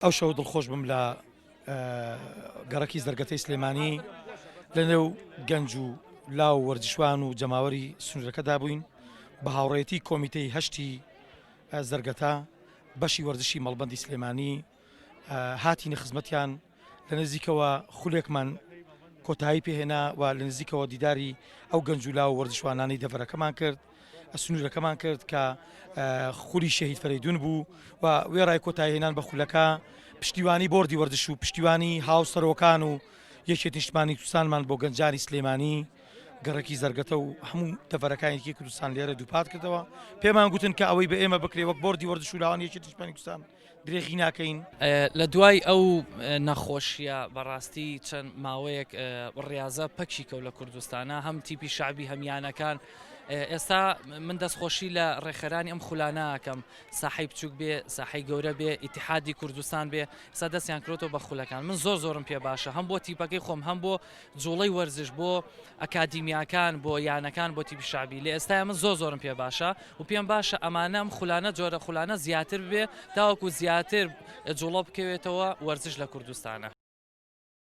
ئەو شەو دڵخۆش بم لە گەڕەکی زەرگەتەی سلێمانی لە نێو گەنج و لاو وەرزشوان و جەماوەری سنوورەکەدا بووین بە هاوڕێتی کۆمیتەی هەشتی زەرگەتا بەشی وەرزشی مەڵبەندی سلێمانی هاتینە خزمەتیان لە نزیکەوە خولێکمان کۆتایی پێهێنا و لە نزیکەوە دیداری ئەو گەنج و لاو وەرزشوانانی دەڤەرەکەمان کرد سنوورەکەمان کرد کە خولی شەهید فەرەیدون بوو و وێڕای کۆتایی هێنان بە خولەکە پشتیوانی بۆردی وەرزش و پشتیوانی هاوسەرۆکان و یەکێتی نیشتمانی کوردستانمان بۆ گەنجانی سلێمانی گەڕێکی زەرگەتە و هەموو دەڤەرەکانێکی کوردستان لێرە دووپات کردەوە پێمان گوتن کە ئەوەی بە ئێمە بکرێ وەک بۆردی وەرزش و لاوان یەکێتی نیشتمانی کوردستان درێغی ناکەین. لە دوای ئەو نەخۆشیە بەڕاستی چەند ماوەیەک ڕاضە پەکی کەوت لە کوردستانە هەم تیپی شعبی هەمیانەکان ئێستا من دەستخۆشی لە ڕێخەرانی ئەم خولانەکەم ساحەی بچووک بێ ساحەی گەورە بێ ئیتیحادی کوردستان بێ ئێستا دەستیان کردەوە بە خولەکان من زۆرم پێ باشە هەم بۆ تیپەکەی خۆم هەم بۆ جوڵەی وەرزش بۆ ئەکادیمیاکان بۆ یانەکان بۆ تیپی شعبی لێ ئێستا من زۆرم پێ باشە و پێم باشە ئەمانەم خولانە جۆرە خولانە زیاتر بێ تاوەکو زیاتر جوڵە بکەوێتەوە وەرزش لە کوردستانە.